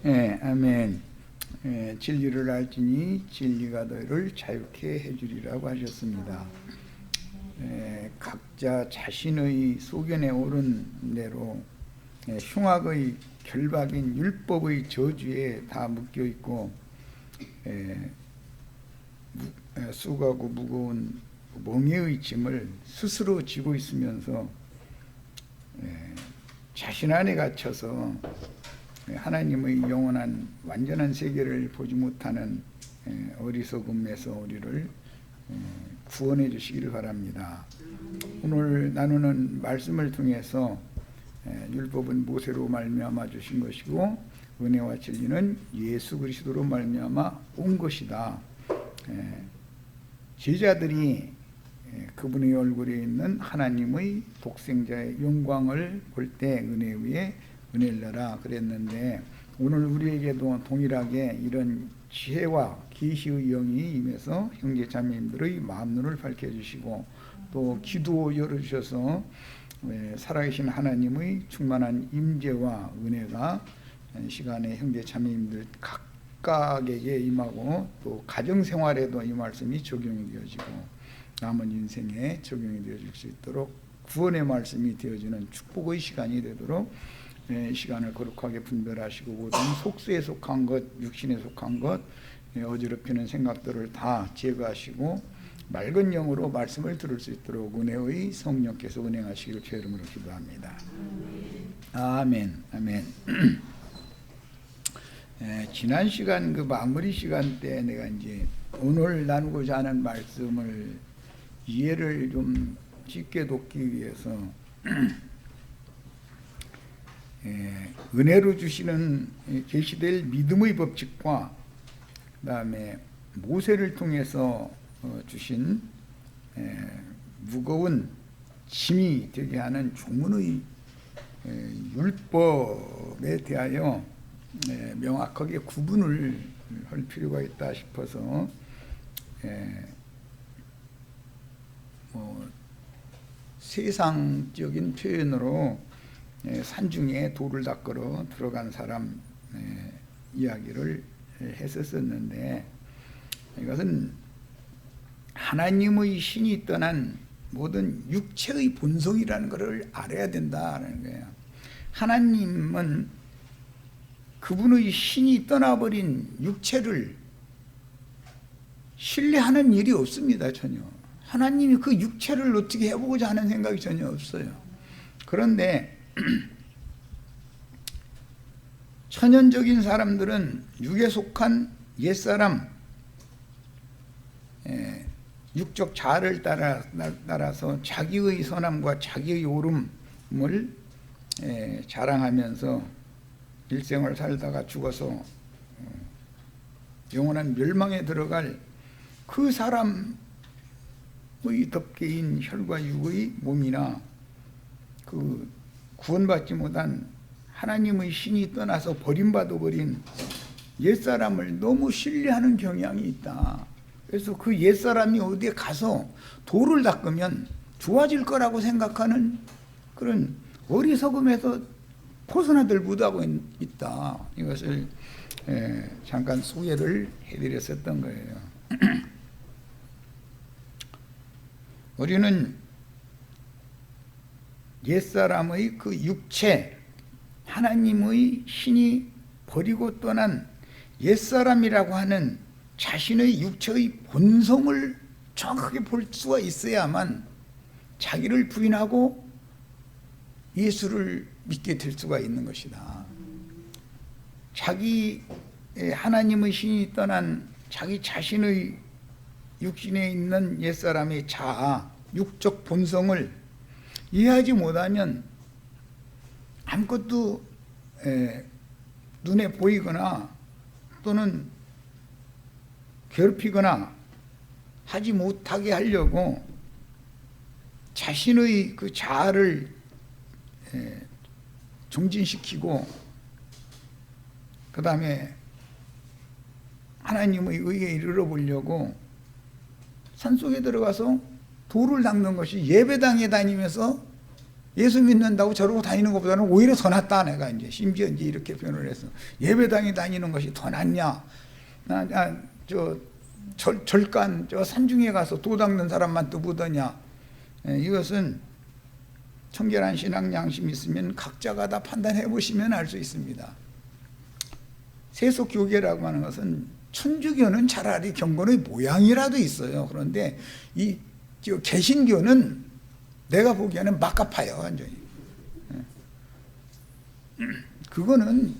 아멘. 진리를 알지니 진리가 너희를 자유케 해주리라고 하셨습니다. 각자 자신의 소견에 오른 대로 흉악의 결박인 율법의 저주에 다 묶여 있고 수고하고 무거운 멍에의 짐을 스스로 지고 있으면서 자신 안에 갇혀서 하나님의 영원한 완전한 세계를 보지 못하는 어리석음에서 우리를 구원해 주시기를 바랍니다. 오늘 나누는 말씀을 통해서 율법은 모세로 말미암아 주신 것이고 은혜와 진리는 예수 그리스도로 말미암아 온 것이다. 제자들이 그분의 얼굴에 있는 하나님의 독생자의 영광을 볼 때 은혜 위에 은혜를 내라 그랬는데, 오늘 우리에게도 동일하게 이런 지혜와 계시의 영이 임해서 형제 자매님들의 마음눈을 밝혀주시고 또 기도 열어주셔서 살아계신 하나님의 충만한 임재와 은혜가 시간에 형제 자매님들 각각에게 임하고 또 가정생활에도 이 말씀이 적용이 되어지고 남은 인생에 적용이 되어질 수 있도록 구원의 말씀이 되어지는 축복의 시간이 되도록 시간을 거룩하게 분별하시고 모든 속수에 속한 것, 육신에 속한 것, 어지럽히는 생각들을 다 제거하시고 맑은 영으로 말씀을 들을 수 있도록 은혜의 성령께서 운행하시기를 주의 이름으로 기도합니다. 아멘. 아멘. 지난 시간 그 마무리 시간 때 내가 이제 오늘 나누고자 하는 말씀을 이해를 좀 쉽게 돕기 위해서 은혜로 주시는 계시될 믿음의 법칙과 그 다음에 모세를 통해서 주신 무거운 짐이 되게 하는 종문의 율법에 대하여 명확하게 구분을 할 필요가 있다 싶어서 세상적인 표현으로 산중에 돌을 닦으러 들어간 사람 이야기를 했었는데, 이것은 하나님의 신이 떠난 모든 육체의 본성이라는 것을 알아야 된다는 거예요. 하나님은 그분의 신이 떠나버린 육체를 신뢰하는 일이 없습니다. 전혀. 하나님이 그 육체를 어떻게 해보고자 하는 생각이 전혀 없어요. 그런데 천연적인 사람들은 육에 속한 옛사람, 육적 자아를 따라서 자기의 선함과 자기의 옳음을 자랑하면서 일생을 살다가 죽어서 영원한 멸망에 들어갈 그 사람의 덮개인 혈과 육의 몸이나 그 구원받지 못한 하나님의 신이 떠나서 버림받아 버린 옛사람을 너무 신뢰하는 경향이 있다. 그래서 그 옛사람이 어디에 가서 돌을 닦으면 좋아질 거라고 생각하는 그런 어리석음에서 벗어나들 못하고 있다. 이것을 잠깐 소개를 해드렸었던 거예요. 우리는 옛사람의 그 육체, 하나님의 신이 버리고 떠난 옛사람이라고 하는 자신의 육체의 본성을 정확하게 볼 수가 있어야만 자기를 부인하고 예수를 믿게 될 수가 있는 것이다. 자기 하나님의 신이 떠난 자기 자신의 육신에 있는 옛사람의 자아, 육적 본성을 이해하지 못하면 아무것도 눈에 보이거나 또는 괴롭히거나 하지 못하게 하려고 자신의 그 자아를 정진시키고 그 다음에 하나님의 의에 이르러 보려고 산속에 들어가서 돌을 닦는 것이 예배당에 다니면서 예수 믿는다고 저러고 다니는 것보다는 오히려 더 낫다. 내가 이제 심지어 이제 이렇게 표현을 했어. 예배당에 다니는 것이 더 낫냐? 절간 저 산중에 가서 도 닦는 사람만 또 보더냐? 이것은 청결한 신앙 양심이 있으면 각자가 다 판단해 보시면 알 수 있습니다. 세속 교계라고 하는 것은 천주교는 차라리 경건의 모양이라도 있어요. 그런데 이 개신교는 내가 보기에는 막가파요, 완전히. 그거는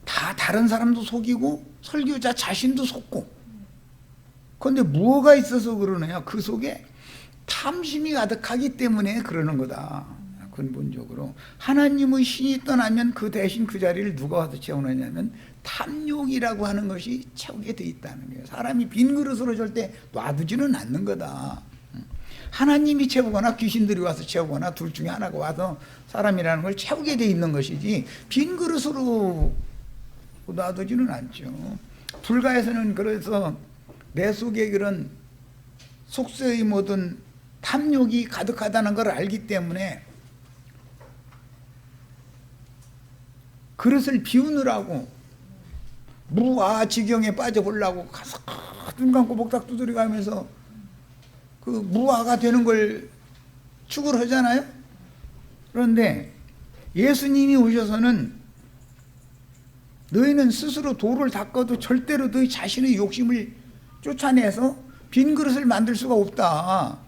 다 다른 사람도 속이고 설교자 자신도 속고. 그런데 뭐가 있어서 그러느냐? 그 속에 탐심이 가득하기 때문에 그러는 거다. 근본적으로 하나님의 신이 떠나면 그 대신 그 자리를 누가 와서 채우느냐면 탐욕이라고 하는 것이 채우게 돼 있다는 거예요. 사람이 빈 그릇으로 절대 놔두지는 않는 거다. 하나님이 채우거나 귀신들이 와서 채우거나 둘 중에 하나가 와서 사람이라는 걸 채우게 돼 있는 것이지 빈 그릇으로 놔두지는 않죠. 불가에서는 그래서 내 속에 그런 속세의 모든 탐욕이 가득하다는 걸 알기 때문에 그릇을 비우느라고 무아지경에 빠져보려고 가서 눈 감고 복닥 두드려 가면서 그 무아가 되는 걸 추구를 하잖아요. 그런데 예수님이 오셔서는 너희는 스스로 도를 닦아도 절대로 너희 자신의 욕심을 쫓아내서 빈 그릇을 만들 수가 없다.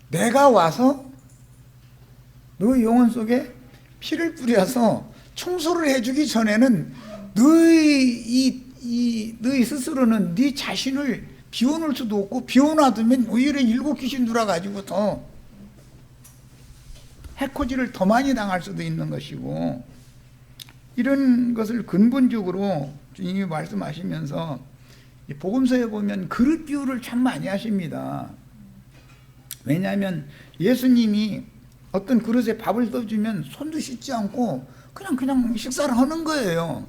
내가 와서 너희 영혼 속에 피를 뿌려서 청소를 해주기 전에는 너희 스스로는 네 자신을 비워놓을 수도 없고 비워놔두면 오히려 일곱 귀신 들어가지고 더 해코지를 더 많이 당할 수도 있는 것이고 이런 것을 근본적으로 주님이 말씀하시면서 복음서에 보면 그릇 비유를 참 많이 하십니다. 왜냐하면 예수님이 어떤 그릇에 밥을 떠주면 손도 씻지 않고 그냥 식사를 하는 거예요.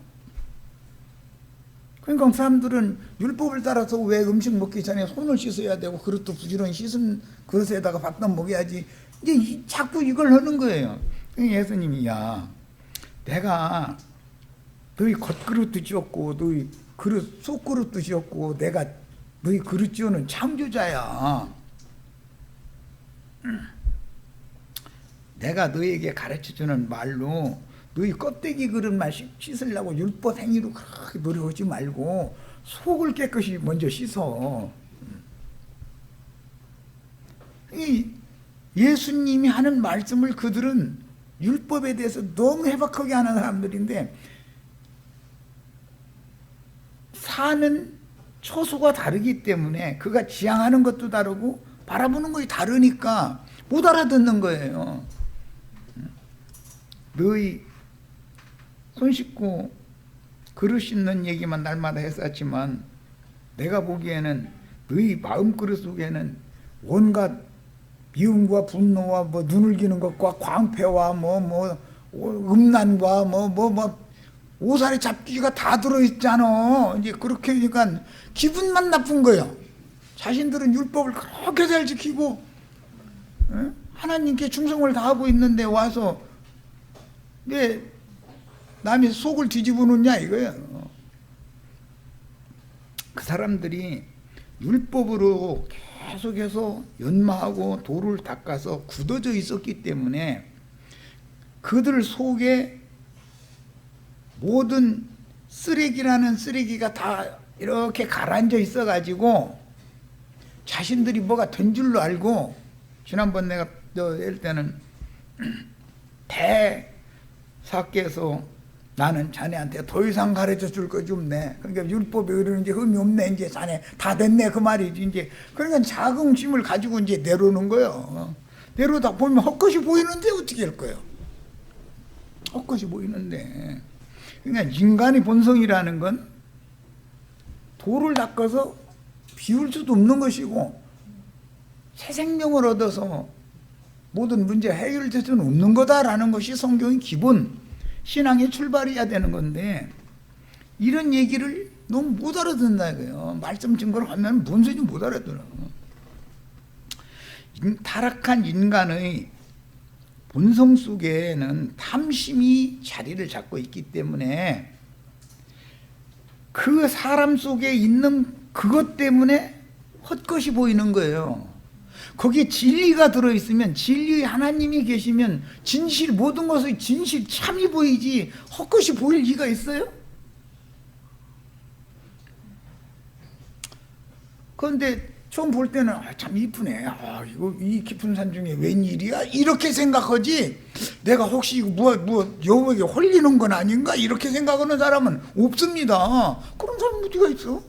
그러니까 사람들은 율법을 따라서 왜 음식 먹기 전에 손을 씻어야 되고 그릇도 부지런히 씻은 그릇에다가 밥도 먹여야지 이제 자꾸 이걸 하는 거예요. 예수님이 야 내가 너희 겉그릇도 지었고 너희 그릇 속그릇도 지었고 내가 너희 그릇 지어는 창조자야. 내가 너희에게 가르쳐주는 말로 너희 껍데기 그릇만 씻으려고 율법 행위로 그렇게 노력하지 말고 속을 깨끗이 먼저 씻어. 예수님이 하는 말씀을 그들은 율법에 대해서 너무 해박하게 하는 사람들인데 사는 처소가 다르기 때문에 그가 지향하는 것도 다르고 바라보는 것이 다르니까 못 알아듣는 거예요. 너희 손 씻고 그릇 씻는 얘기만 날마다 했었지만 내가 보기에는 너희 마음그릇 속에는 온갖 미움과 분노와 뭐 눈을 기는 것과 광패와 음란과 오살의 잡기가 다 들어있잖아. 이제 그렇게 하니까 기분만 나쁜 거예요. 자신들은 율법을 그렇게 잘 지키고 하나님께 충성을 다하고 있는데 와서 왜 남의 속을 뒤집어 놓냐 이거예요. 그 사람들이 율법으로 계속해서 연마하고 도를 닦아서 굳어져 있었기 때문에 그들 속에 모든 쓰레기라는 쓰레기가 다 이렇게 가라앉아 있어 가지고 자신들이 뭐가 된 줄로 알고 지난번 내가 할 때는 대사께서 나는 자네한테 더 이상 가르쳐 줄 것이 없네. 그러니까 율법에 이러는지 흠이 없네. 이제 자네 다 됐네 그 말이지. 이제 그러니까 자긍심을 가지고 이제 내려오는 거예요. 내려오다 보면 헛것이 보이는데 어떻게 할 거예요? 헛것이 보이는데. 그러니까 인간의 본성이라는 건 도를 닦아서 비울 수도 없는 것이고 새 생명을 얻어서 모든 문제 해결될 수는 없는 거다라는 것이 성경의 기본 신앙의 출발이어야 되는 건데 이런 얘기를 너무 못 알아듣는다 이거예요. 말씀 증거를 하면 뭔 소리인지 못 알아들어. 타락한 인간의 본성 속에는 탐심이 자리를 잡고 있기 때문에 그 사람 속에 있는 그것 때문에 헛것이 보이는 거예요. 거기에 진리가 들어있으면, 진리의 하나님이 계시면 진실, 모든 것의 진실 참이 보이지 헛것이 보일 리가 있어요? 그런데 처음 볼 때는 참 이쁘네, 이거 이 깊은 산 중에 웬일이야? 이렇게 생각하지, 내가 혹시 이거 여보에게 홀리는 건 아닌가? 이렇게 생각하는 사람은 없습니다. 그런 사람 어디가 있어?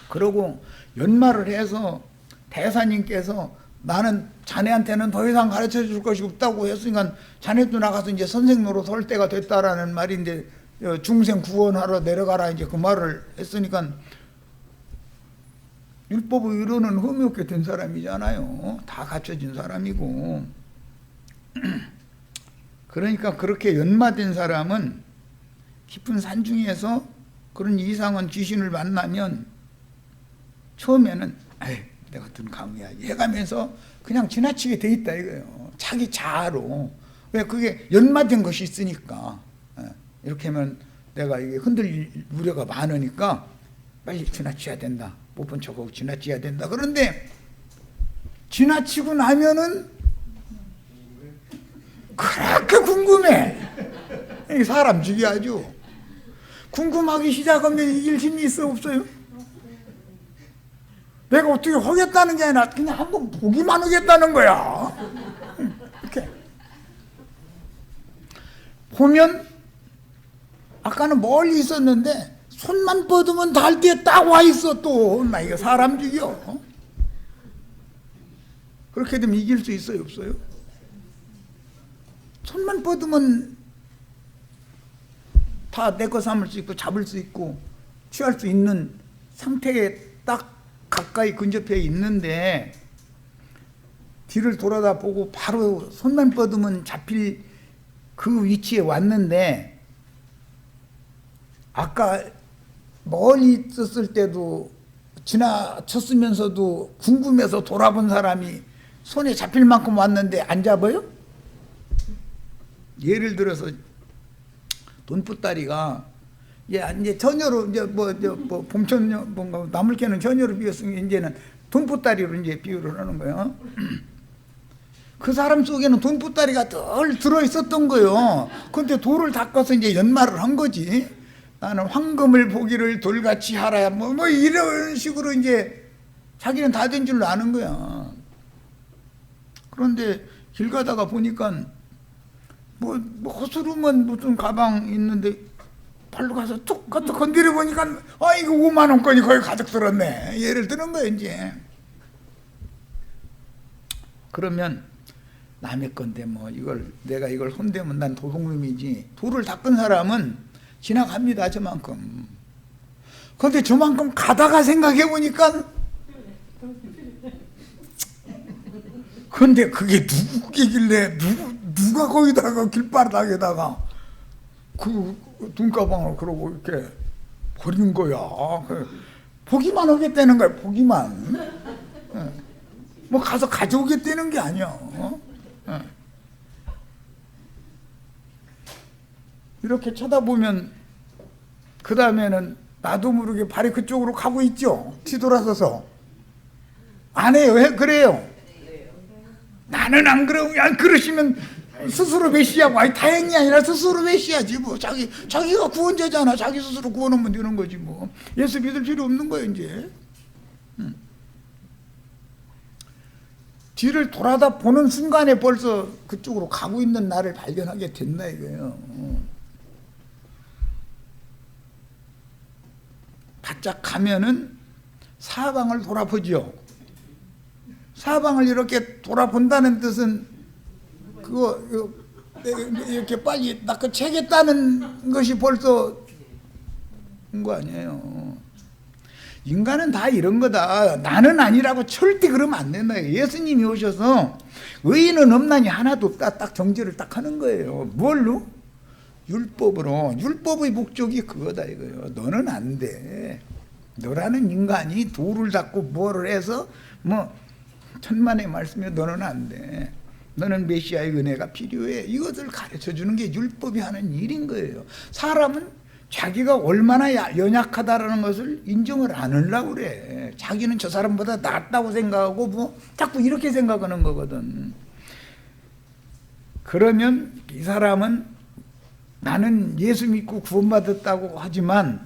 그러고 연말을 해서 대사님께서 나는 자네한테는 더 이상 가르쳐 줄 것이 없다고 했으니까 자네도 나가서 이제 선생 노릇 할 때가 됐다라는 말인데, 중생 구원하러 내려가라 이제 그 말을 했으니까, 율법의 의로는 흠이 없게 된 사람이잖아요. 다 갖춰진 사람이고. 그러니까 그렇게 연마된 사람은 깊은 산 중에서 그런 이상한 귀신을 만나면 처음에는 내가 든 감이야지 해가면서 그냥 지나치게 돼 있다 이거예요. 자기 자아로. 왜? 그게 연마된 것이 있으니까. 이렇게 하면 내가 이게 흔들릴 우려가 많으니까 빨리 지나쳐야 된다. 못 본 척하고 지나쳐야 된다. 그런데 지나치고 나면은 그렇게 궁금해. 사람 죽이 아주 궁금하기 시작하면 이길 힘이 있어 없어요? 내가 어떻게 하겠다는 게 아니라 그냥 한번 보기만 하겠다는 거야. 이렇게 보면 아까는 멀리 있었는데 손만 뻗으면 달 뒤에 딱 와 있어. 또 나 이거 사람 죽여. 그렇게 되면 이길 수 있어요 없어요? 손만 뻗으면 다 내 거 삼을 수 있고 잡을 수 있고 취할 수 있는 상태에 딱 가까이 근접해 있는데, 뒤를 돌아다 보고 바로 손만 뻗으면 잡힐 그 위치에 왔는데, 아까 멀리 있었을 때도 지나쳤으면서도 궁금해서 돌아본 사람이 손에 잡힐 만큼 왔는데 안 잡아요? 예를 들어서 돈보따리가 이제 처녀로 이제 봄처녀 뭔가 나물 캐는 처녀로 비웠으니 이제는 돈보따리로 이제 비유를 하는 거예요. 그 사람 속에는 돈보따리가 늘 들어 있었던 거예요. 근데 돌을 닦아서 이제 연말을 한 거지. 나는 황금을 보기를 돌같이 하라야 뭐 이런 식으로 이제 자기는 다 된 줄 아는 거야. 그런데 길 가다가 보니까 허스름한 무슨 가방 있는데 발로 가서 툭 갖다 건드려 보니까 이거 5만 원권이 거의 가득 들었네. 예를 드는 거야 이제. 그러면 남의 건데 내가 이걸 손대면 난 도둑놈이지. 돌을 닦은 사람은 지나갑니다 저만큼. 그런데 저만큼 가다가 생각해 보니까 근데 그게 누구길래 누가 거기다가 길바닥에다가 그 돈가방을 그러고 이렇게 버린 거야. 보기만 하겠다는 거야. 보기만. 가서 가져오겠다는 게 아니야. 이렇게 쳐다보면 그 다음에는 나도 모르게 발이 그쪽으로 가고 있죠. 뒤돌아서서. 안 해요. 그래요. 나는 안 그러면 그러시면 스스로 메시하고 다행이 아니라 스스로 메시하지 자기가 구원자잖아. 자기 스스로 구원하면 되는 거지 예수 믿을 필요 없는 거예요 이제. 뒤를 돌아다 보는 순간에 벌써 그쪽으로 가고 있는 나를 발견하게 된다 이거예요. 바짝 가면은 사방을 돌아보죠. 사방을 이렇게 돌아본다는 뜻은 그거 이렇게 빨리 낚아채겠다는 것이 벌써 거 아니에요. 인간은 다 이런 거다. 나는 아니라고 절대 그러면 안 된다. 예수님이 오셔서 의인은 없나니 하나도 없다. 딱 정죄를 딱 하는 거예요. 뭘로? 율법으로. 율법의 목적이 그거다 이거예요. 너는 안 돼. 너라는 인간이 돌을 닦고 뭐를 해서 천만의 말씀에 너는 안 돼. 너는 메시아의 은혜가 필요해. 이것을 가르쳐주는 게 율법이 하는 일인 거예요. 사람은 자기가 얼마나 연약하다라는 것을 인정을 안 하려고 그래. 자기는 저 사람보다 낫다고 생각하고 뭐 자꾸 이렇게 생각하는 거거든. 그러면 이 사람은 나는 예수 믿고 구원받았다고 하지만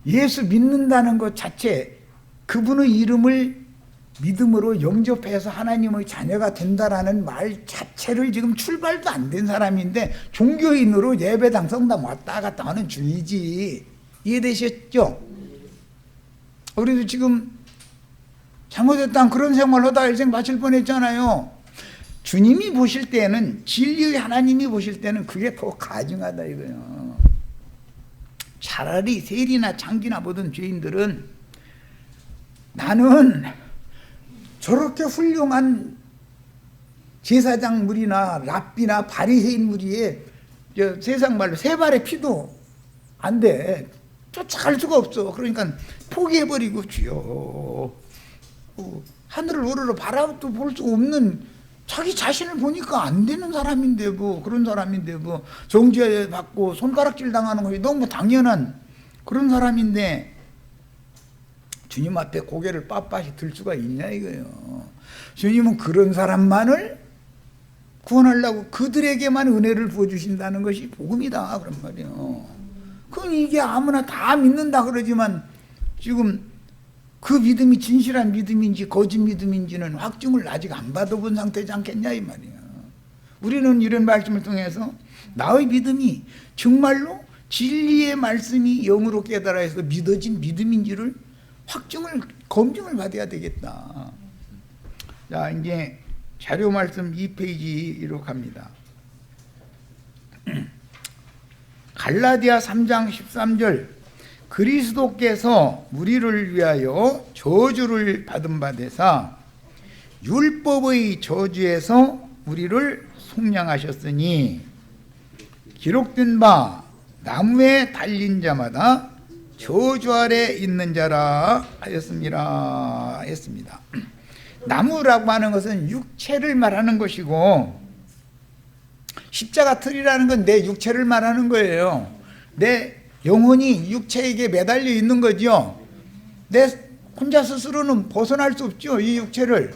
예수 믿는다는 것 자체, 그분의 이름을 믿음으로 영접해서 하나님의 자녀가 된다라는 말 자체를 지금 출발도 안 된 사람인데 종교인으로 예배당 성당 왔다 갔다 하는 중이지. 이해되셨죠? 우리도 지금 잘못했다 그런 생활을 하다 일생 바칠 뻔했잖아요. 주님이 보실 때는, 진리의 하나님이 보실 때는 그게 더 가증하다 이거예요. 차라리 세리나 창기나 보던 죄인들은 나는 저렇게 훌륭한 제사장 무리나 랍비나 바리새인 무리에 세상 말로 세 발의 피도 안 돼. 쫓아갈 수가 없어. 그러니까 포기해버리고 주여 하늘을 우러러 바라도 볼 수 없는 자기 자신을 보니까 안 되는 사람인데 뭐 그런 사람인데 뭐 정죄 받고 손가락질 당하는 것이 너무 당연한 그런 사람인데 주님 앞에 고개를 빳빳이 들 수가 있냐 이거예요. 주님은 그런 사람만을 구원하려고 그들에게만 은혜를 부어주신다는 것이 복음이다 그런 말이에요. 그럼 이게 아무나 다 믿는다 그러지만 지금 그 믿음이 진실한 믿음인지 거짓 믿음인지는 확증을 아직 안 받아본 상태지 않겠냐 이 말이에요. 우리는 이런 말씀을 통해서 나의 믿음이 정말로 진리의 말씀이 영으로 깨달아 해서 믿어진 믿음인지를 확증을 검증을 받아야 되겠다. 자, 이제 자료 말씀 2페이지로 갑니다. 갈라디아 3장 13절 그리스도께서 우리를 위하여 저주를 받은 바 되사 율법의 저주에서 우리를 속량하셨으니 기록된 바 나무에 달린 자마다 저주 아래 있는 자라 하였습니다. 했습니다. 나무라고 하는 것은 육체를 말하는 것이고 십자가 틀이라는 건 내 육체를 말하는 거예요. 내 영혼이 육체에게 매달려 있는 거죠. 내 혼자 스스로는 벗어날 수 없죠. 이 육체를.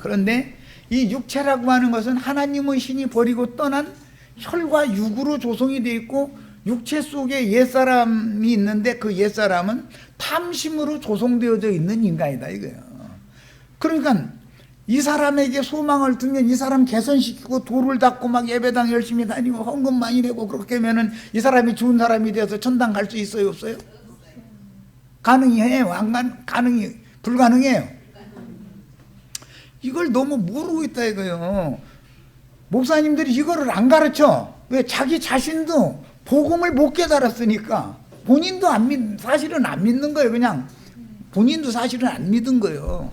그런데 이 육체라고 하는 것은 하나님의 신이 버리고 떠난 혈과 육으로 조성이 되어 있고 육체 속에 옛사람이 있는데 그 옛사람은 탐심으로 조성되어져 있는 인간이다 이거예요. 그러니까 이 사람에게 소망을 두면 이 사람 개선시키고 돌을 닦고 막 예배당 열심히 다니고 헌금 많이 내고 그렇게 하면은 이 사람이 좋은 사람이 되어서 천당 갈 수 있어요 없어요? 가능해요? 가능이 불가능해요? 이걸 너무 모르고 있다 이거예요. 목사님들이 이거를 안 가르쳐. 왜? 자기 자신도 복음을 못 깨달았으니까 본인도 사실은 안 믿는 거예요. 그냥 본인도 사실은 안 믿은 거예요.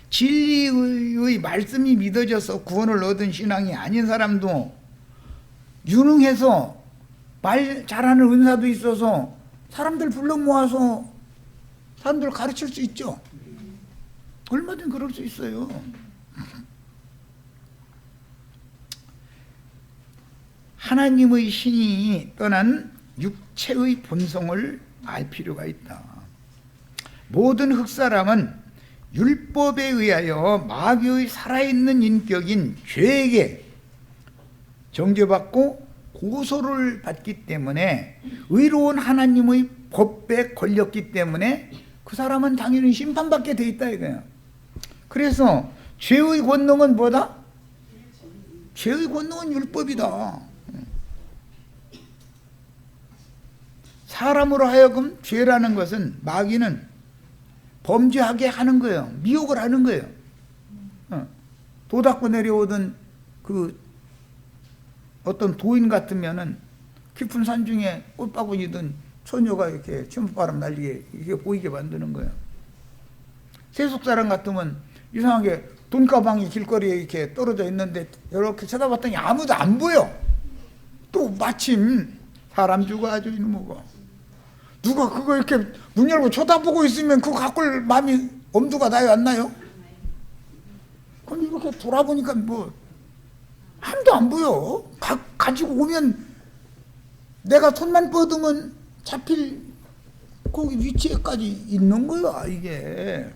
진리의 말씀이 믿어져서 구원을 얻은 신앙이 아닌 사람도 유능해서 말 잘하는 은사도 있어서 사람들 불러 모아서 사람들 가르칠 수 있죠. 얼마든 그럴 수 있어요. 하나님의 신이 떠난 육체의 본성을 알 필요가 있다. 모든 흑사람은 율법에 의하여 마귀의 살아있는 인격인 죄에게 정죄받고 고소를 받기 때문에 의로운 하나님의 법에 걸렸기 때문에 그 사람은 당연히 심판받게 돼 있다 이거야. 그래서 죄의 권능은 뭐다? 죄의 권능은 율법이다. 사람으로 하여금 죄라는 것은 마귀는 범죄하게 하는 거예요. 미혹을 하는 거예요. 도 닦고 내려오던 그 어떤 도인 같으면은 깊은 산 중에 꽃바구니든 처녀가 이렇게 침바람 날리게 이게 보이게 만드는 거예요. 세속 사람 같으면 이상하게 돈가방이 길거리에 이렇게 떨어져 있는데 이렇게 쳐다봤더니 아무도 안 보여. 또 마침 사람 주고 아주 이놈의 누가 그거 이렇게 문 열고 쳐다보고 있으면 그거 갖고 마음이 엄두가 나요, 안 나요? 그럼 이렇게 돌아보니까 뭐 아무도 안 보여. 가지고 오면 내가 손만 뻗으면 잡힐 거기 위치에까지 있는 거야, 이게.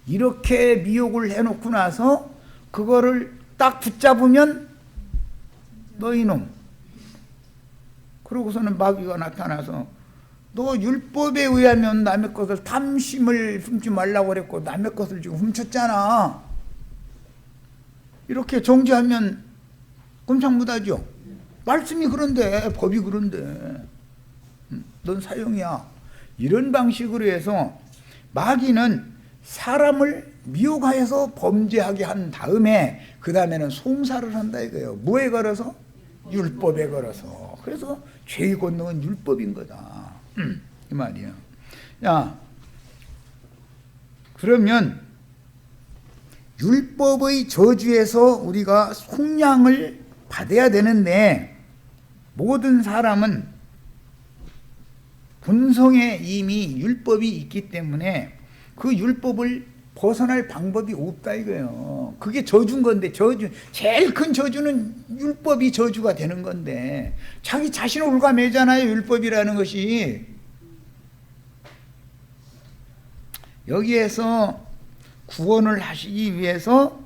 이렇게 미혹을 해놓고 나서 그거를 딱 붙잡으면 너 이놈. 그러고서는 마귀가 나타나서 너 율법에 의하면 남의 것을 탐심을 훔치 말라고 그랬고 남의 것을 지금 훔쳤잖아. 이렇게 정죄하면 꼼짝못하죠. 말씀이 그런데, 법이 그런데 넌 사형이야. 이런 방식으로 해서 마귀는 사람을 미혹하여서 범죄하게 한 다음에 그 다음에는 송사를 한다 이거예요. 뭐에 걸어서? 율법에 걸어서. 그래서 죄의 권능은 율법인 거다, 이 말이야. 야, 그러면 율법의 저주에서 우리가 속량을 받아야 되는데, 모든 사람은 본성에 이미 율법이 있기 때문에 그 율법을 벗어날 방법이 없다 이거예요. 그게 저주인 건데, 저주, 제일 큰 저주는 율법이 저주가 되는 건데, 자기 자신을 올가매잖아요, 율법이라는 것이. 여기에서 구원을 하시기 위해서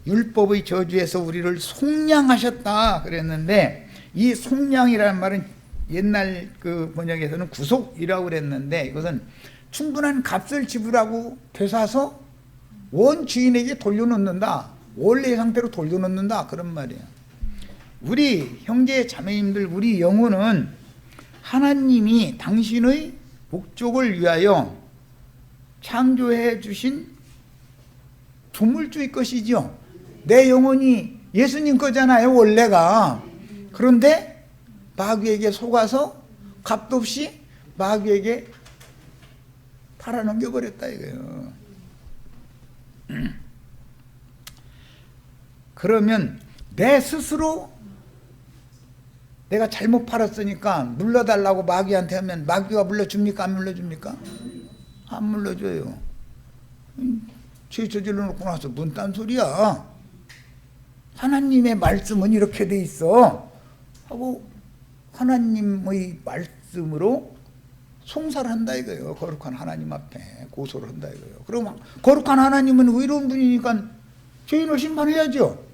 율법의 저주에서 우리를 속량하셨다 그랬는데, 이 속량이라는 말은 옛날 그 번역에서는 구속이라고 그랬는데, 이것은 충분한 값을 지불하고 되사서 원 주인에게 돌려놓는다, 원래의 상태로 돌려놓는다, 그런 말이에요. 우리 형제 자매님들, 우리 영혼은 하나님이 당신의 목적을 위하여 창조해 주신 조물주의 것이죠. 내 영혼이 예수님 거잖아요, 원래가. 그런데 마귀에게 속아서 값도 없이 마귀에게 팔아넘겨버렸다 이거예요. 그러면 내 스스로 내가 잘못 팔았으니까 물러달라고 마귀한테 하면 마귀가 물러줍니까? 안 물러줍니까? 안 물러줘요. 죄 저질러 놓고 나서 뭔 딴소리야. 하나님의 말씀은 이렇게 돼 있어 하고 하나님의 말씀으로 송사를 한다 이거예요. 거룩한 하나님 앞에 고소를 한다 이거예요. 그럼 거룩한 하나님은 의로운 분이니까 죄인을 심판해야죠.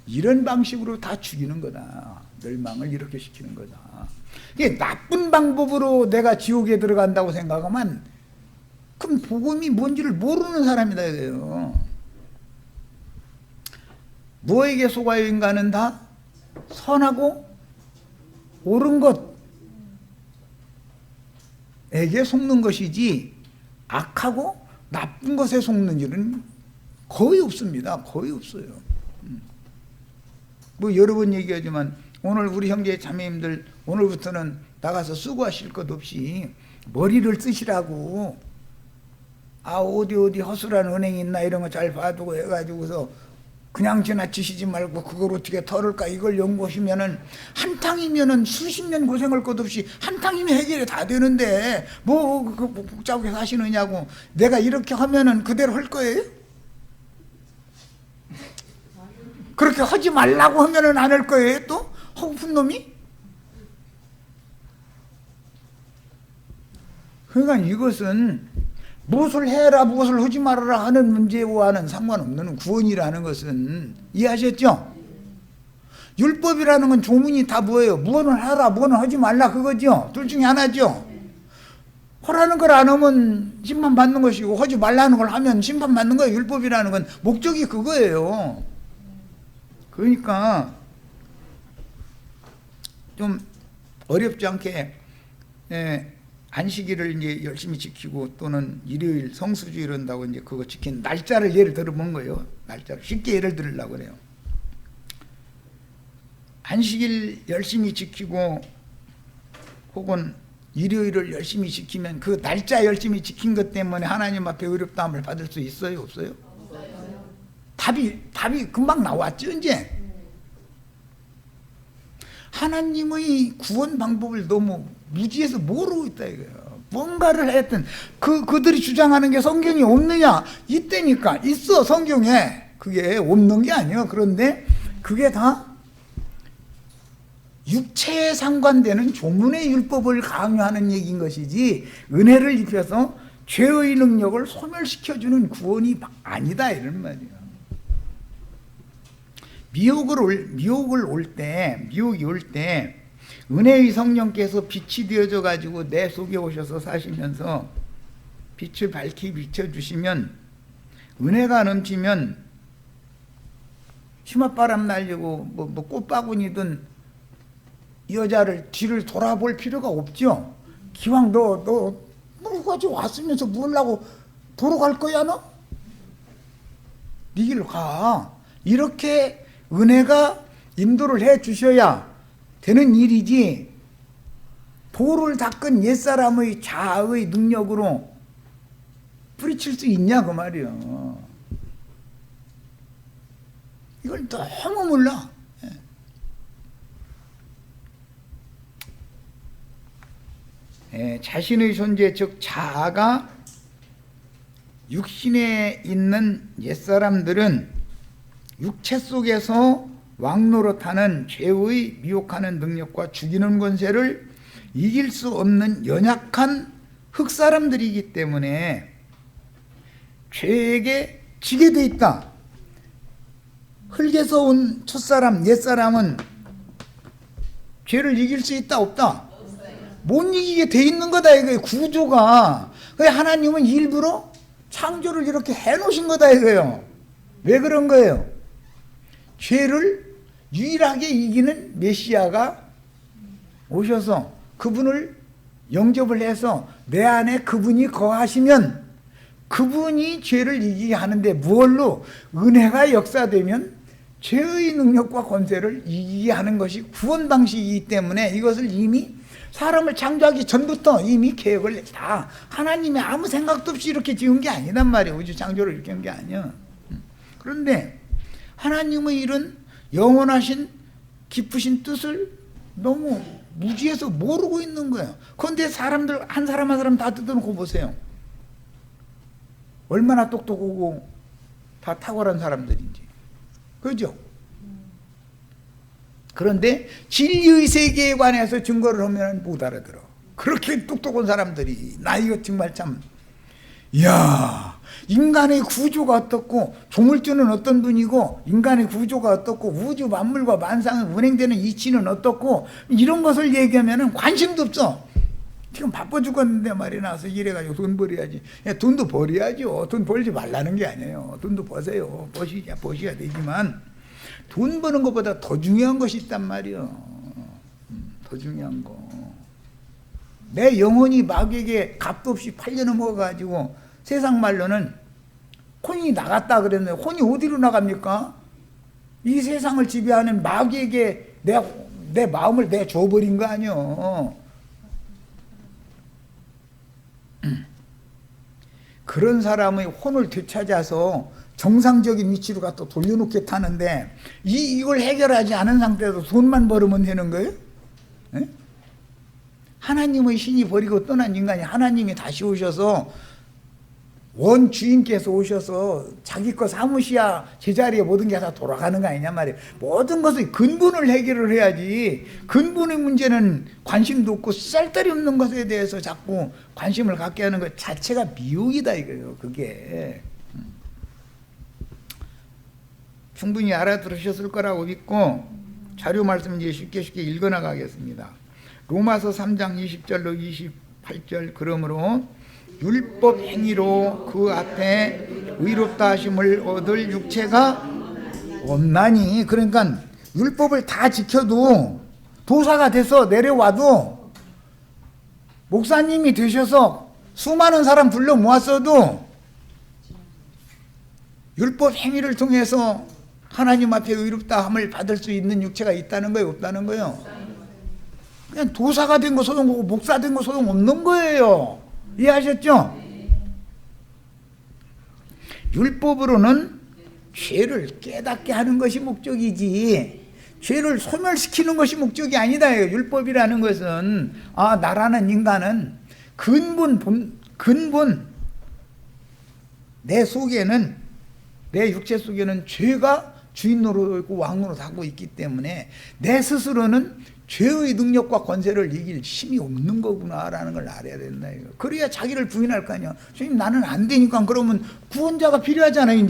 이런 방식으로 다 죽이는 거다. 멸망을 이렇게 시키는 거다. 이게 나쁜 방법으로 내가 지옥에 들어간다고 생각하면 그럼 복음이 뭔지를 모르는 사람이다 이거예요. 무엇에게 속아요? 인간은 다 선하고 옳은 것에게 속는 것이지 악하고 나쁜 것에 속는 일은 거의 없습니다. 거의 없어요. 뭐 여러 번 얘기하지만 오늘 우리 형제 자매님들 오늘부터는 나가서 수고하실 것 없이 머리를 쓰시라고, 어디 허술한 은행 있나 이런 거 잘 봐두고 해가지고서 그냥 지나치시지 말고 그걸 어떻게 털을까 이걸 연구하시면은 한탕이면은 수십 년 고생할 것 없이 한탕이면 해결이 다 되는데 뭐 복잡하게 사시느냐고. 내가 이렇게 하면은 그대로 할 거예요? 그렇게 하지 말라고 하면은 안 할 거예요? 또 허구픈 놈이? 그러니까 이것은 무엇을 해라 무엇을 하지 말아라 하는 문제와는 상관없는 구원이라는 것은 이해하셨죠? 율법이라는 건 조문이 다 뭐예요? 무엇을 하라 무엇을 하지 말라 그거죠. 둘 중에 하나죠. 하라는 걸 안 하면 심판받는 것이고 하지 말라는 걸 하면 심판받는 거예요. 율법이라는 건 목적이 그거예요. 그러니까 좀 어렵지 않게 안식일을 이제 열심히 지키고 또는 일요일 성수주 이런다고 이제 그거 지킨 날짜를 예를 들어 본 거예요. 날짜를 쉽게 예를 들으려고 그래요. 안식일 열심히 지키고 혹은 일요일을 열심히 지키면 그 날짜 열심히 지킨 것 때문에 하나님 앞에 의롭다함을 받을 수 있어요? 없어요? 답이 금방 나왔죠 이제. 하나님의 구원 방법을 너무 무지해서 모르고 있다 이거예요. 뭔가를 했든 그들이 주장하는 게 성경이 없느냐? 있다니까. 있어 성경에. 그게 없는 게 아니에요. 그런데 그게 다 육체에 상관되는 조문의 율법을 강요하는 얘기인 것이지 안혜를 입혀서 죄의 능력을 소멸시켜주는 구원이 아니다 이런 말이에요. 미혹이 올 때 은혜의 성령께서 빛이 되어져 가지고 내 속에 오셔서 사시면서 빛을 밝히 비춰주시면, 은혜가 넘치면 치맛바람 날리고 뭐 꽃바구니든 여자를 뒤를 돌아볼 필요가 없죠. 기왕 너 가지고 왔으면서 물라고 도로 갈 거야 너? 네 길로 가. 이렇게 은혜가 인도를 해 주셔야 되는 일이지, 돌을 닦은 옛사람의 자아의 능력으로 뿌리칠 수 있냐 그 말이요. 이걸 너무 몰라. 자신의 존재 즉 자아가 육신에 있는 옛사람들은 육체 속에서 왕노릇하는 죄의 미혹하는 능력과 죽이는 권세를 이길 수 없는 연약한 흙사람들이기 때문에 죄에게 지게 돼 있다. 흙에서 온 첫사람, 옛사람은 죄를 이길 수 있다 없다? 못 이기게 돼 있는 거다 이거예요. 구조가. 하나님은 일부러 창조를 이렇게 해놓으신 거다 이거예요. 왜 그런 거예요? 죄를 유일하게 이기는 메시아가 오셔서 그분을 영접을 해서 내 안에 그분이 거하시면 그분이 죄를 이기게 하는데, 무얼로? 은혜가 역사되면 죄의 능력과 권세를 이기게 하는 것이 구원 방식이기 때문에 이것을 이미 사람을 창조하기 전부터 이미 계획을 다 하나님이 아무 생각도 없이 이렇게 지은 게 아니란 말이에요. 우주 창조를 이렇게 한 게 아니야. 그런데 하나님의 이런 영원하신 깊으신 뜻을 너무 무지해서 모르고 있는 거예요. 그런데 사람들 한 사람 한 사람 다 뜯어놓고 보세요. 얼마나 똑똑하고 다 탁월한 사람들인지. 그죠? 그런데 진리의 세계에 관해서 증거를 하면 못 알아들어. 그렇게 똑똑한 사람들이, 나 이거 정말 참, 이야, 인간의 구조가 어떻고 조물주는 어떤 분이고 인간의 구조가 어떻고 우주 만물과 만상을 운행되는 이치는 어떻고 이런 것을 얘기하면 관심도 없어. 지금 바빠 죽었는데 말이 나와서 이래가지고 돈 벌어야지. 돈도 벌어야죠. 돈 벌지 말라는 게 아니에요. 돈도 버세요. 버셔야 되지만 돈 버는 것보다 더 중요한 것이 있단 말이에요. 더 중요한 거. 내 영혼이 마귀에게 값도 없이 팔려넘어가지고, 세상 말로는 혼이 나갔다 그랬는데 혼이 어디로 나갑니까? 이 세상을 지배하는 마귀에게 내 마음을 내줘버린 거 아니요. 그런 사람의 혼을 되찾아서 정상적인 위치로 갖다 돌려놓겠다는데 이걸 해결하지 않은 상태에서 돈만 벌으면 되는 거예요? 에? 하나님의 신이 버리고 떠난 인간이 하나님이 다시 오셔서 원 주인께서 오셔서 자기 거 사무시야 제자리에 모든 게 다 돌아가는 거 아니냐 말이에요. 모든 것의 근본을 해결을 해야지. 근본의 문제는 관심도 없고 쌀데리 없는 것에 대해서 자꾸 관심을 갖게 하는 것 자체가 미혹이다 이거예요. 그게 충분히 알아들으셨을 거라고 믿고 자료 말씀 이제 쉽게 읽어 나가겠습니다. 로마서 3장 20절로 28절. 그러므로 율법 행위로 그 앞에 의롭다 하심을 얻을 육체가 없나니. 그러니까 율법을 다 지켜도 도사가 돼서 내려와도 목사님이 되셔서 수많은 사람 불러 모았어도 율법 행위를 통해서 하나님 앞에 의롭다 함을 받을 수 있는 육체가 있다는 거예요, 없다는 거예요? 그냥 도사가 된 거 소용없고 목사 된 거 소용없는 거예요. 이해하셨죠? 율법으로는 죄를 깨닫게 하는 것이 목적이지 죄를 소멸시키는 것이 목적이 아니다. 율법이라는 것은 나라는 인간은 근본 내 속에는, 내 육체 속에는 죄가 주인 노릇하고 왕 노릇하고 있기 때문에 내 스스로는 죄의 능력과 권세를 이길 힘이 없는 거구나라는 걸 알아야 된다. 그래야 자기를 부인할 거 아니야. 선생님 나는 안 되니까. 그러면 구원자가 필요하잖아요.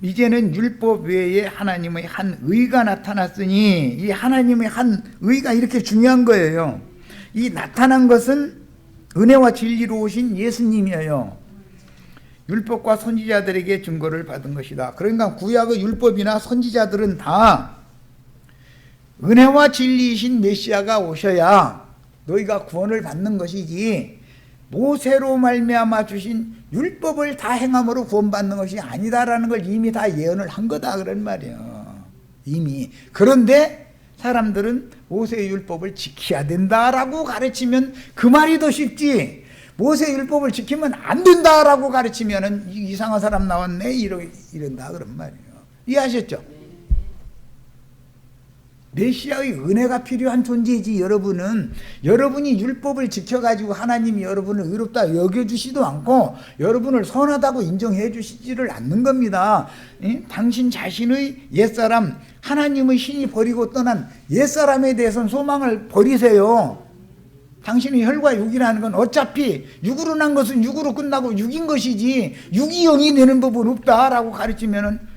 이제는 율법 외에 하나님의 한 의가 나타났으니, 이 하나님의 한 의가 이렇게 중요한 거예요. 이 나타난 것은 은혜와 진리로 오신 예수님이에요. 율법과 선지자들에게 증거를 받은 것이다. 그러니까 구약의 율법이나 선지자들은 다 은혜와 진리이신 메시아가 오셔야 너희가 구원을 받는 것이지, 모세로 말미암아 주신 율법을 다 행함으로 구원받는 것이 아니다라는 걸 이미 다 예언을 한 거다 그런 말이에요. 이미. 그런데 사람들은 모세의 율법을 지켜야 된다라고 가르치면 그 말이 더 쉽지, 모세의 율법을 지키면 안 된다라고 가르치면은 이상한 사람 나왔네 이런다 그런 말이에요. 이해하셨죠? 메시아의 은혜가 필요한 존재이지, 여러분이 율법을 지켜가지고 하나님이 여러분을 의롭다 여겨주시도 않고 여러분을 선하다고 인정해 주시지를 않는 겁니다. 당신 자신의 옛사람, 하나님의 신이 버리고 떠난 옛사람에 대해서는 소망을 버리세요. 당신의 혈과 육이라는 건 어차피 육으로 난 것은 육으로 끝나고 육인 것이지 육이 영이 되는 법은 없다라고 가르치면은,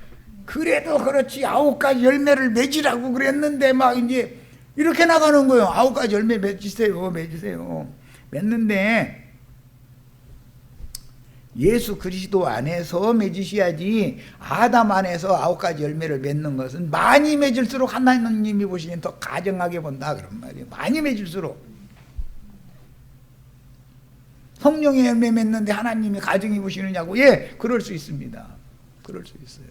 그래도 그렇지 9가지 열매를 맺으라고 그랬는데 막 이제 이렇게 나가는 거예요. 9가지 열매 맺으세요. 맺는데 예수 그리스도 안에서 맺으셔야지, 아담 안에서 9가지 열매를 맺는 것은 많이 맺을수록 하나님이 보시기엔 더 가정하게 본다 그런 말이에요. 많이 맺을수록. 성령의 열매 맺는데 하나님이 가정이 보시느냐고? 예, 그럴 수 있습니다. 그럴 수 있어요.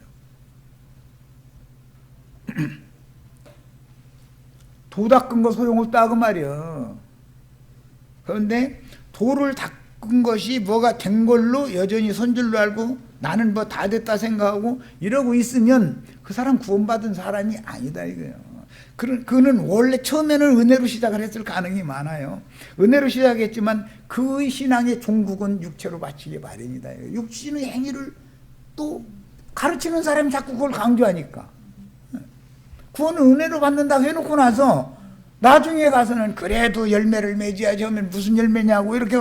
도 닦은 거 소용없다 그 말이야. 그런데 도를 닦은 것이 뭐가 된 걸로 여전히 선줄로 알고 나는 뭐 다 됐다 생각하고 이러고 있으면 그 사람 구원받은 사람이 아니다 이거예요. 그는 원래 처음에는 은혜로 시작을 했을 가능성이 많아요. 은혜로 시작했지만 그의 신앙의 종국은 육체로 바치기 마련이다. 육신의 행위를 또 가르치는 사람이 자꾸 그걸 강조하니까, 구원은 은혜로 받는다고 해놓고 나서 나중에 가서는 그래도 열매를 맺어야지 하면 무슨 열매냐고 이렇게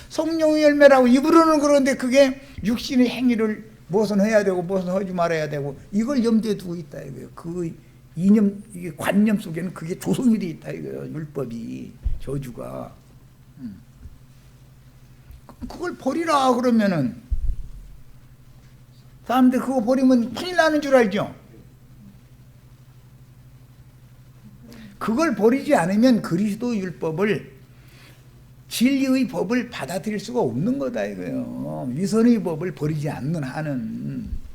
성령의 열매라고 입으로는 그런데 그게 육신의 행위를 무엇은 해야 되고 무엇은 하지 말아야 되고 이걸 염두에 두고 있다 이거예요. 그 이념, 이게 관념 속에는 그게 조성이 돼 있다 이거예요. 율법이, 저주가. 그걸 버리라 그러면은 사람들 그거 버리면 큰일 나는 줄 알죠? 그걸 버리지 않으면 그리스도 율법을, 진리의 법을 받아들일 수가 없는 거다 이거예요. 위선의 법을 버리지 않는 한은.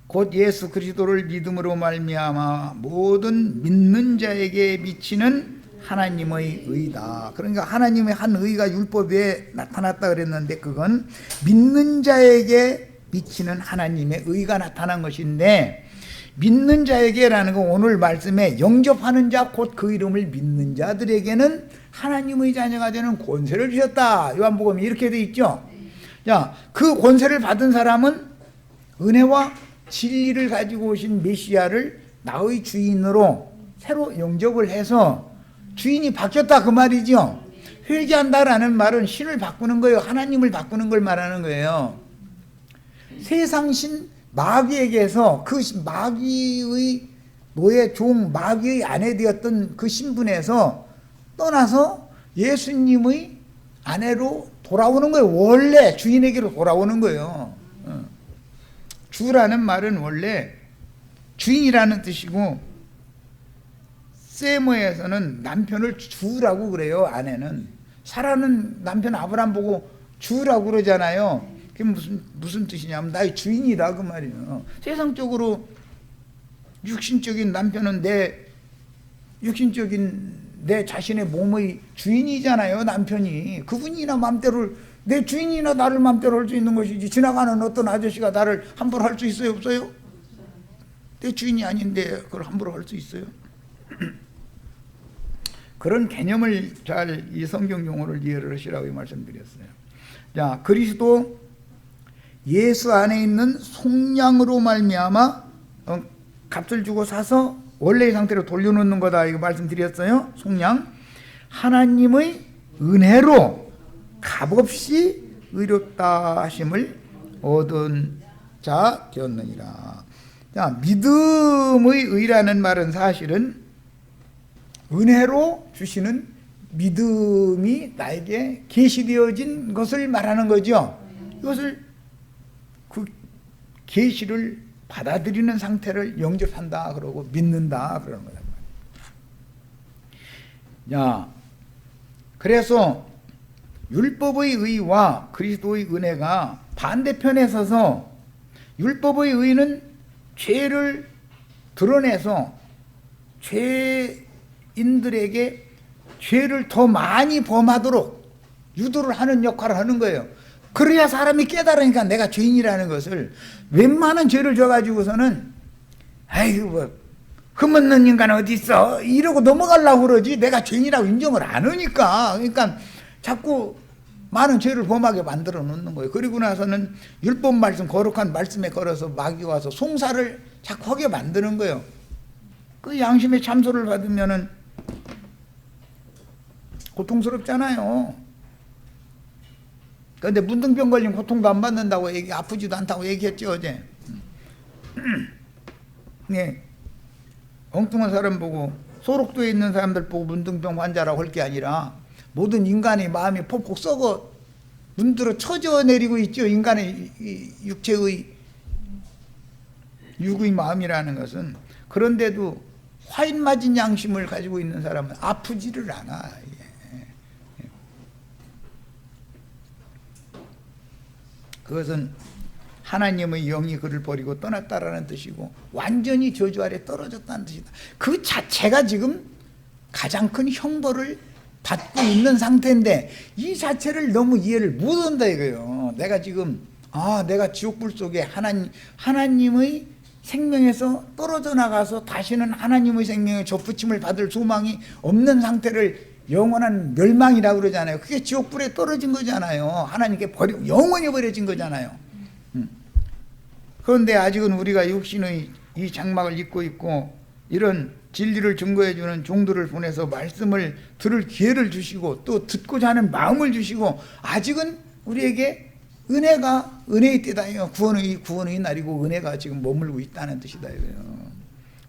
곧 예수 그리스도를 믿음으로 말미암아 모든 믿는 자에게 미치는 하나님의 의다. 그러니까 하나님의 한 의가 율법에 나타났다 그랬는데 그건 믿는 자에게 미치는 하나님의 의가 나타난 것인데, 믿는 자에게라는 건 오늘 말씀에 영접하는 자 곧 그 이름을 믿는 자들에게는 하나님의 자녀가 되는 권세를 주셨다. 요한복음이 이렇게 돼 있죠. 자, 그 권세를 받은 사람은 은혜와 진리를 가지고 오신 메시아를 나의 주인으로 새로 영접을 해서 주인이 바뀌었다 그 말이죠. 회개한다라는 말은 신을 바꾸는 거예요. 하나님을 바꾸는 걸 말하는 거예요. 세상신 마귀에게서 그 마귀의 노예 종, 마귀의 아내 되었던 그 신분에서 떠나서 예수님의 아내로 돌아오는 거예요. 원래 주인에게로 돌아오는 거예요. 주라는 말은 원래 주인이라는 뜻이고, 세모에서는 남편을 주라고 그래요. 아내는. 사라는 남편 아브라함 보고 주라고 그러잖아요. 그게 무슨 뜻이냐면 나의 주인이다 그 말이에요. 세상적으로 육신적인 남편은 육신적인 내 자신의 몸의 주인이잖아요. 남편이. 그분이나 마음대로 내 주인이나 나를 마음대로 할 수 있는 것이지 지나가는 어떤 아저씨가 나를 함부로 할 수 있어요? 없어요? 내 주인이 아닌데 그걸 함부로 할 수 있어요? 그런 개념을 잘 이 성경 용어를 이해를 하시라고 말씀드렸어요. 자, 그리스도 예수 안에 있는 속량으로 말미암아 값을 주고 사서 원래의 상태로 돌려놓는 거다 이거 말씀드렸어요. 속량. 하나님의 은혜로 값없이 의롭다 하심을 얻은 자 되었느니라. 자, 믿음의 의라는 말은 사실은 은혜로 주시는 믿음이 나에게 계시되어진 것을 말하는 거죠. 이것을 그 계시를 받아들이는 상태를 영접한다 그러고 믿는다 그러는 거다. 자, 그래서 율법의 의와 그리스도의 은혜가 반대편에 서서 율법의 의는 죄를 드러내서 죄인들에게 죄를 더 많이 범하도록 유도를 하는 역할을 하는 거예요. 그래야 사람이 깨달으니까 내가 죄인이라는 것을. 웬만한 죄를 져가지고서는 아이고 뭐 흠없는 인간 어디 있어 이러고 넘어가려고 그러지 내가 죄인이라고 인정을 안 하니까. 그러니까 자꾸 많은 죄를 범하게 만들어 놓는 거예요. 그리고 나서는 율법 말씀 거룩한 말씀에 걸어서 마귀 와서 송사를 자꾸 하게 만드는 거예요. 그 양심의 참소를 받으면은 고통스럽잖아요. 그런데 문둥병 걸리면 고통도 안 받는다고 아프지도 않다고 얘기했죠 어제. 네. 엉뚱한 사람 보고 소록도에 있는 사람들 보고 문둥병 환자라고 할 게 아니라 모든 인간의 마음이 폭폭 썩어 문드러 처져 내리고 있죠. 인간의 육체의 육의 마음이라는 것은. 그런데도 화인 맞은 양심을 가지고 있는 사람은 아프지를 않아. 그것은 하나님의 영이 그를 버리고 떠났다라는 뜻이고 완전히 저주 아래 떨어졌다는 뜻이다. 그 자체가 지금 가장 큰 형벌을 받고 있는 상태인데 이 자체를 너무 이해를 못한다 이거예요. 내가 지금 내가 지옥불 속에 하나님의 생명에서 떨어져 나가서 다시는 하나님의 생명에 접붙임을 받을 소망이 없는 상태를 영원한 멸망이라고 그러잖아요. 그게 지옥불에 떨어진 거잖아요. 하나님께 영원히 버려진 거잖아요. 그런데 아직은 우리가 육신의 이 장막을 입고 있고 이런 진리를 증거해 주는 종들을 보내서 말씀을 들을 기회를 주시고 또 듣고자 하는 마음을 주시고 아직은 우리에게 은혜의 때다. 구원의 날이고 은혜가 지금 머물고 있다는 뜻이다 이거예요.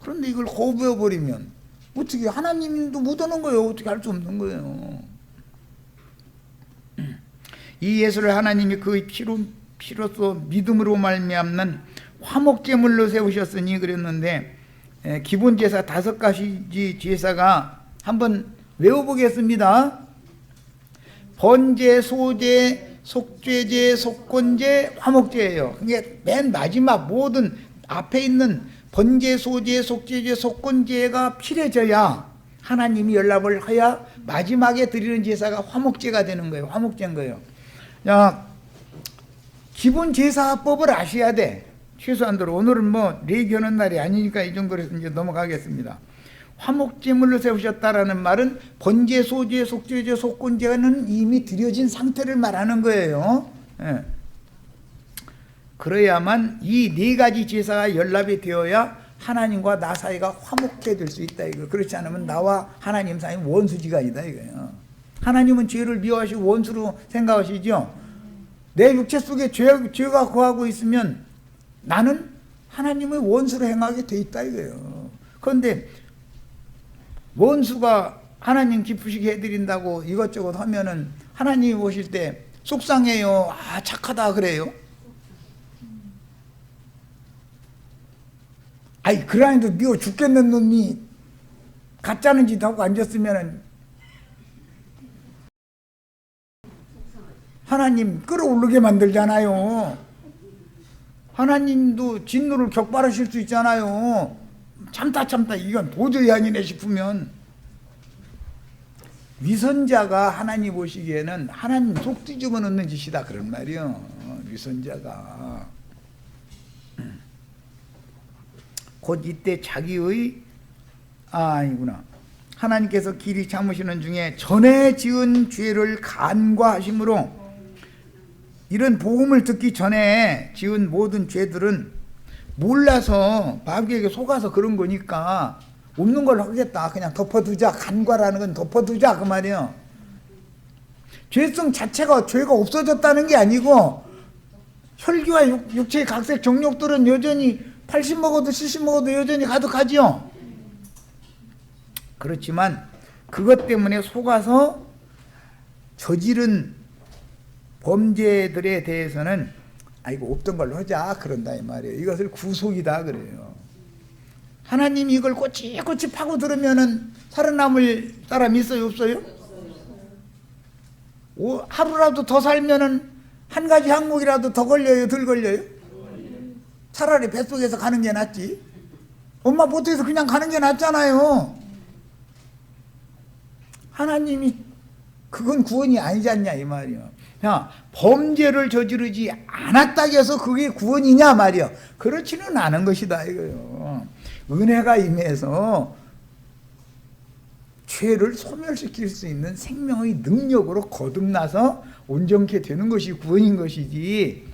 그런데 이걸 거부해 버리면 어떻게 하나님도 못 오는 거예요. 어떻게 할 수 없는 거예요. 이 예수를 하나님이 그의 피로써 믿음으로 말미암는 화목제물로 세우셨으니 그랬는데 기본 제사 5가지 제사가 한번 외워보겠습니다. 번제, 소제, 속죄제, 속건제, 화목제예요. 그게 맨 마지막 모든 앞에 있는 번제, 소제, 속죄제, 속건제가 필요해져야 하나님이 연락을 해야 마지막에 드리는 제사가 화목제가 되는 거예요. 화목제인 거예요. 자, 기본 제사법을 아셔야 돼. 최소한도로. 오늘은 뭐 레기하는 날이 아니니까 이 정도로 해서 이제 넘어가겠습니다. 화목제물로 세우셨다라는 말은 번제, 소제, 속죄제, 속건제는 이미 드려진 상태를 말하는 거예요. 예. 그래야만 이 4가지 제사가 연합이 되어야 하나님과 나 사이가 화목해 될 수 있다 이거. 그렇지 않으면 나와 하나님 사이 원수지간이다 이거예요. 하나님은 죄를 미워하시고 원수로 생각하시죠. 내 육체 속에 죄가 거하고 있으면 나는 하나님의 원수로 행하게 돼 있다 이거예요. 그런데 원수가 하나님 기쁘시게 해드린다고 이것저것 하면은 하나님이 보실 때 속상해요. 착하다 그래요. 그러니도 미워 죽겠는 놈이 가짜는 짓 하고 앉았으면은 하나님 끌어오르게 만들잖아요. 하나님도 진노를 격발하실 수 있잖아요. 참다 이건 도저히 아니네 싶으면. 위선자가 하나님 보시기에는 하나님 속 뒤집어 놓는 짓이다 그런 말이요. 위선자가 곧 이때 자기의 아니구나. 하나님께서 길이 참으시는 중에 전에 지은 죄를 간과하심으로, 이런 복음을 듣기 전에 지은 모든 죄들은 몰라서 마귀에게 속아서 그런 거니까 없는 걸 하겠다. 그냥 덮어두자. 간과라는 건 덮어두자 그 말이에요. 죄성 자체가 죄가 없어졌다는 게 아니고 혈기와 육체의 각색 정욕들은 여전히 80 먹어도 70 먹어도 여전히 가득하지요. 그렇지만 그것 때문에 속아서 저지른 범죄들에 대해서는 아이고 없던 걸로 하자 그런다 이 말이에요. 이것을 구속이다 그래요. 하나님이 이걸 꼬치꼬치 파고 들으면은 살아남을 사람이 있어요 없어요? 하루라도 더 살면은 한 가지 항목이라도 더 걸려요 덜 걸려요? 차라리 뱃속에서 가는 게 낫지. 엄마 보트에서 그냥 가는 게 낫잖아요. 하나님이 그건 구원이 아니지 않냐 이 말이요. 야, 범죄를 저지르지 않았다 해서 그게 구원이냐 말이요. 그렇지는 않은 것이다 이거요. 은혜가 임해서 죄를 소멸시킬 수 있는 생명의 능력으로 거듭나서 온전케 되는 것이 구원인 것이지,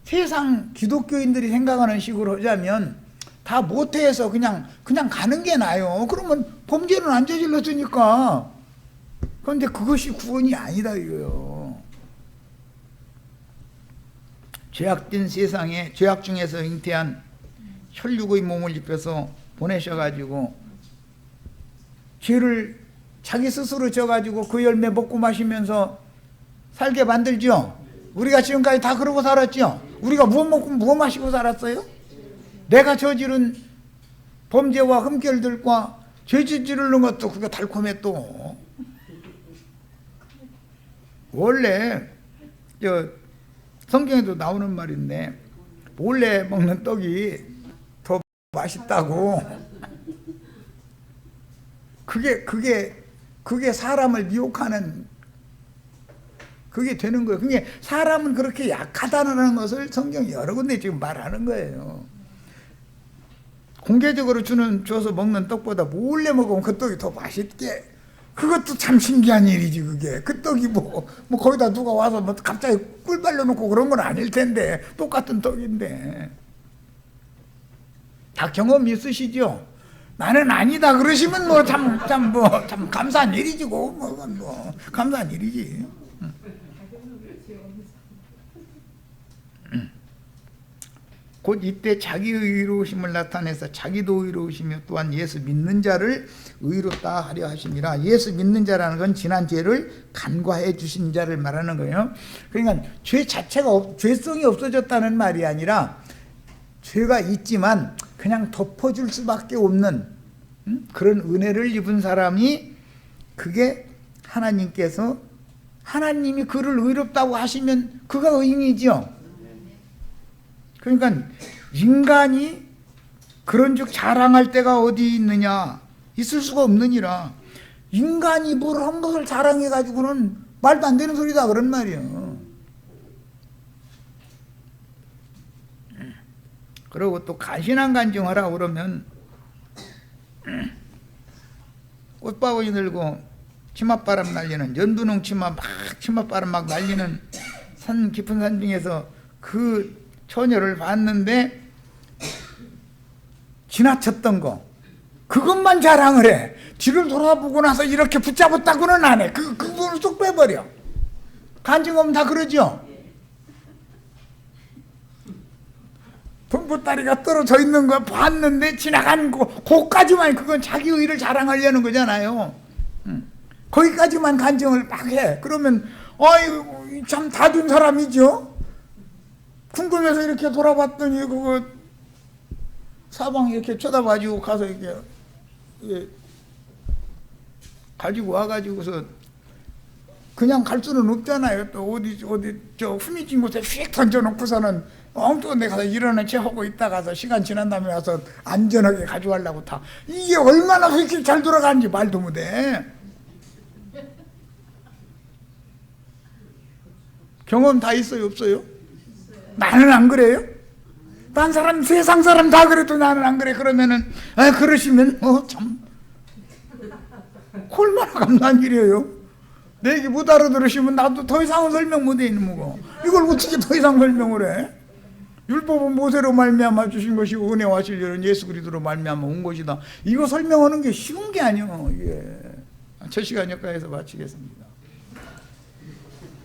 세상 기독교인들이 생각하는 식으로 하자면 다 못해서 그냥 가는 게 나아요. 그러면 범죄는 안 저질렀으니까. 그런데 그것이 구원이 아니다 이거요. 죄악된 세상에 죄악 중에서 잉태한 혈육의 몸을 입혀서 보내셔가지고 죄를 자기 스스로 져가지고 그 열매 먹고 마시면서 살게 만들죠. 우리가 지금까지 다 그러고 살았죠. 우리가 무엇 먹고 무엇 마시고 살았어요? 내가 저지른 범죄와 흠결들과 죄 저지르는 것도 그게 달콤해. 또 원래 성경에도 나오는 말인데 몰래 먹는 떡이 더 맛있다고. 그게 사람을 미혹하는 그게 되는 거예요. 그게 사람은 그렇게 약하다는 것을 성경이 여러 군데 지금 말하는 거예요. 공개적으로 줘서 먹는 떡보다 몰래 먹으면 그 떡이 더 맛있게. 그것도 참 신기한 일이지 그게. 그 떡이 뭐 거기다 누가 와서 뭐 갑자기 꿀 발라놓고 그런 건 아닐 텐데 똑같은 떡인데. 다 경험 있으시죠? 나는 아니다 그러시면 뭐 참 감사한 일이지. 뭐 감사한 일이지. 곧 이때 자기 의로우심을 나타내서 자기도 의로우시며 또한 예수 믿는 자를 의롭다 하려 하심이라. 예수 믿는 자라는 건 지난 죄를 간과해 주신 자를 말하는 거예요. 그러니까 죄 자체가 죄성이 없어졌다는 말이 아니라 죄가 있지만 그냥 덮어줄 수밖에 없는 그런 은혜를 입은 사람이, 그게 하나님께서, 하나님이 그를 의롭다고 하시면 그가 의인이죠. 그러니까 인간이 그런즉 자랑할 때가 어디 있느냐, 있을 수가 없느니라. 인간이 뭘 한 것을 자랑해 가지고는 말도 안 되는 소리다 그런 말이에요. 그리고 또 간신한 간증하라 그러면 꽃바구니 들고 치맛바람 날리는, 연두농 치맛바람 막 날리는 산 깊은 산 중에서 그 처녀를 봤는데 지나쳤던 거 그것만 자랑을 해. 뒤를 돌아보고 나서 이렇게 붙잡았다고는 안 해. 그 부분을 쏙 빼버려. 간증하면 다 그러죠. 봉보다리가 떨어져 있는 거 봤는데 지나간 거기까지만, 그건 자기 의를 자랑하려는 거잖아요. 거기까지만 간증을 막 해. 그러면 아이고 참 다둔 사람이죠. 궁금해서 이렇게 돌아봤더니 그거 사방 이렇게 쳐다봐주고 가서 이렇게 가지고 와가지고서 그냥 갈 수는 없잖아요. 또 어디 저 후미진 곳에 휙 던져놓고서는 엉뚱한 데 가서 일어나는 채 하고 있다가서 시간 지난 다음에 와서 안전하게 가져가려고 다. 이게 얼마나 그렇게 잘 돌아가는지 말도 못해. 경험 다 있어요, 없어요? 나는 안 그래요? 딴 사람, 세상 사람 다 그래도 나는 안 그래. 그러면은, 그러시면, 참, 얼마나 감사한 일이에요. 내 얘기 못 알아들으시면 나도 더 이상은 설명 못해 있는 거고. 이걸 어떻게 더 이상 설명을 해? 율법은 모세로 말미암아 주신 것이고 은혜와 진리는 예수 그리스도로 말미암아 온 것이다. 이거 설명하는 게 쉬운 게 아니에요. 첫 시간 여기까지서 마치겠습니다.